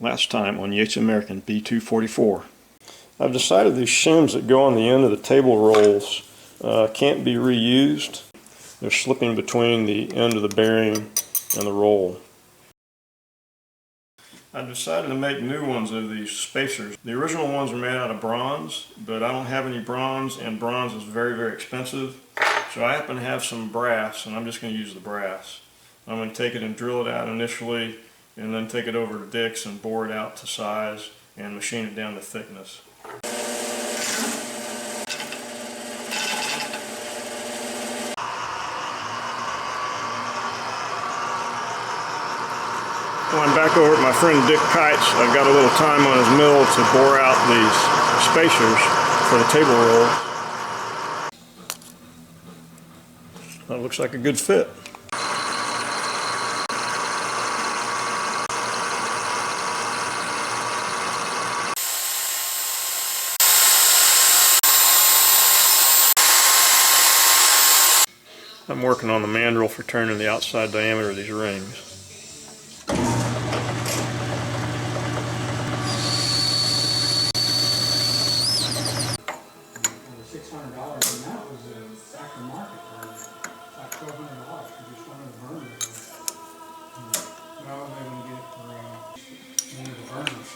last time on Yates American B244. I've decided these shims that go on the end of the table rolls can't be reused. They're slipping between the end of the bearing and the roll. I've decided to make new ones of these spacers. The original ones were made out of bronze, but I don't have any bronze, and bronze is very, very expensive. So I happen to have some brass, and I'm just going to use the brass. I'm going to take it and drill it out initially, and then take it over to Dick's and bore it out to size and machine it down to thickness. Well, I'm back over at my friend Dick Kite's. I've got a little time on his mill to bore out these spacers for the table roll. That looks like a good fit. I'm working on the mandrel for turning the outside diameter of these rings. $600 and that was aftermarket for like $1,200 for just one of the burners. Now I was able to get it for one of the burners.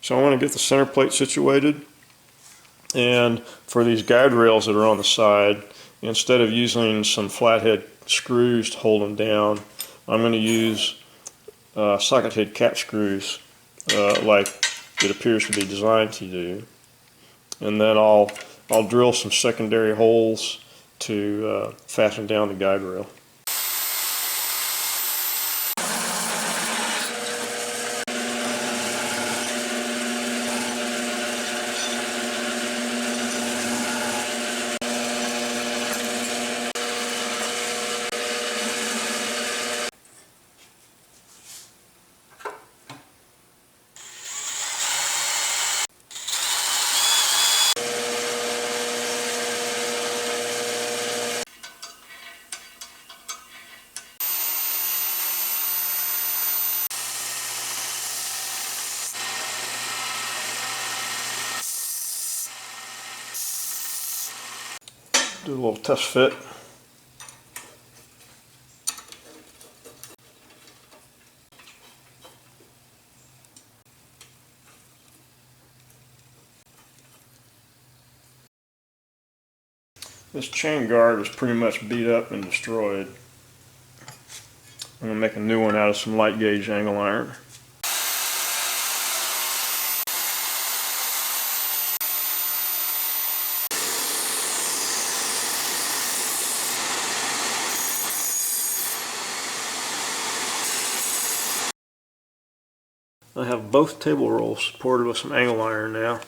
So I want to get the center plate situated, and for these guide rails that are on the side, instead of using some flathead screws to hold them down, I'm going to use socket head cap screws like it appears to be designed to do. And then I'll drill some secondary holes to fasten down the guide rail. Do a little test fit. This chain guard was pretty much beat up and destroyed. I'm going to make a new one out of some light gauge angle iron. I have both table rolls supported with some angle iron now.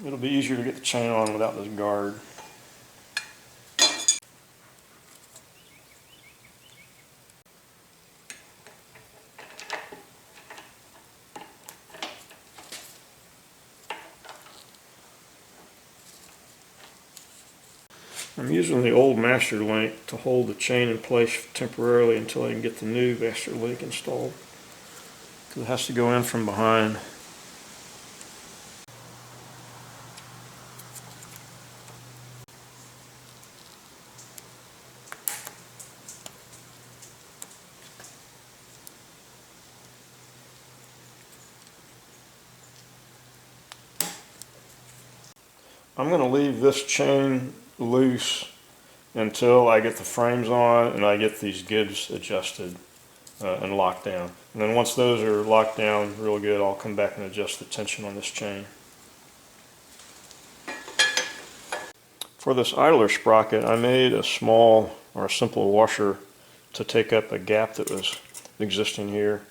It'll be easier to get the chain on without this guard. I'm using the old master link to hold the chain in place temporarily until I can get the new master link installed, because it has to go in from behind. I'm going to leave this chain loose until I get the frames on and I get these gibs adjusted and locked down. And then once those are locked down real good, I'll come back and adjust the tension on this chain. For this idler sprocket, I made a small or a simple washer to take up a gap that was existing here.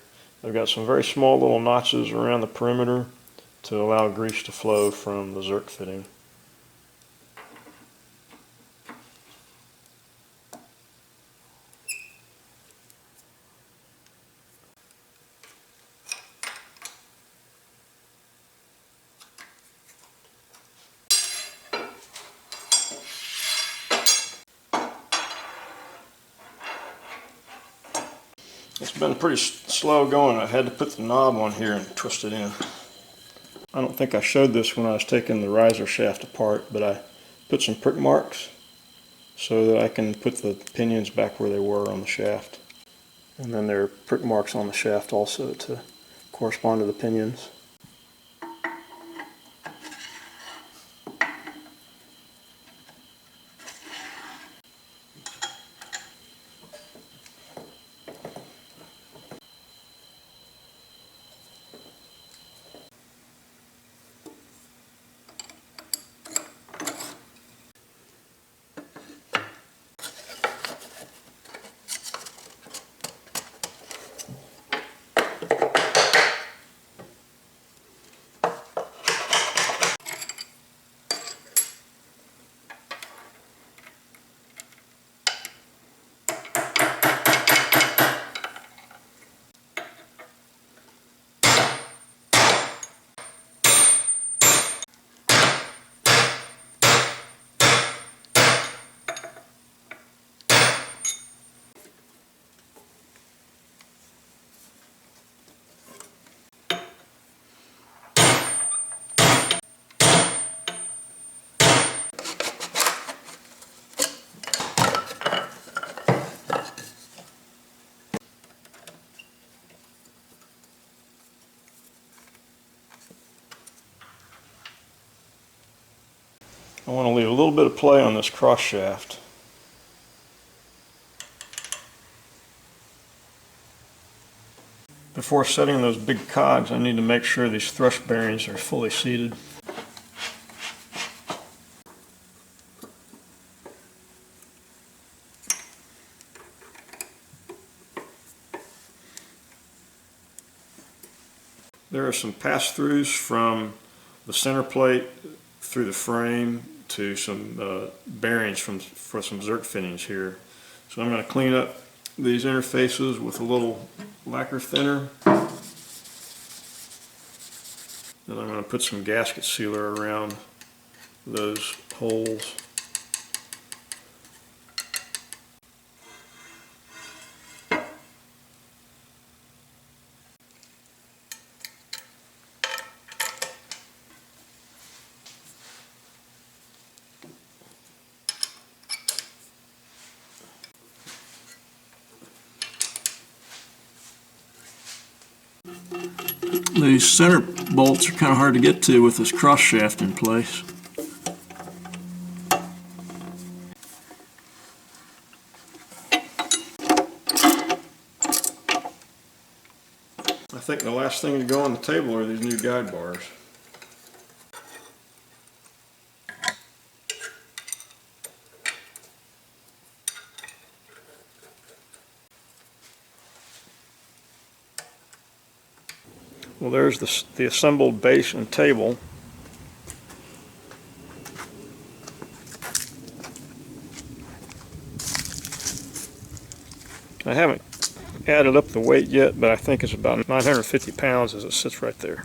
I've got some very small little notches around the perimeter to allow grease to flow from the Zerk fitting. It's been pretty slow going. I had to put the knob on here and twist it in. I don't think I showed this when I was taking the riser shaft apart, but I put some prick marks so that I can put the pinions back where they were on the shaft. And then there are prick marks on the shaft also to correspond to the pinions. I want to leave a little bit of play on this cross shaft. Before setting those big cogs, I need to make sure these thrust bearings are fully seated. There are some pass-throughs from the center plate through the frame to some bearings for some Zerk fittings here. So I'm going to clean up these interfaces with a little lacquer thinner. Then I'm going to put some gasket sealer around those holes. These center bolts are kind of hard to get to with this cross shaft in place. I think the last thing to go on the table are these new guide bars. Well, there's the assembled base and table. I haven't added up the weight yet, but I think it's about 950 pounds as it sits right there.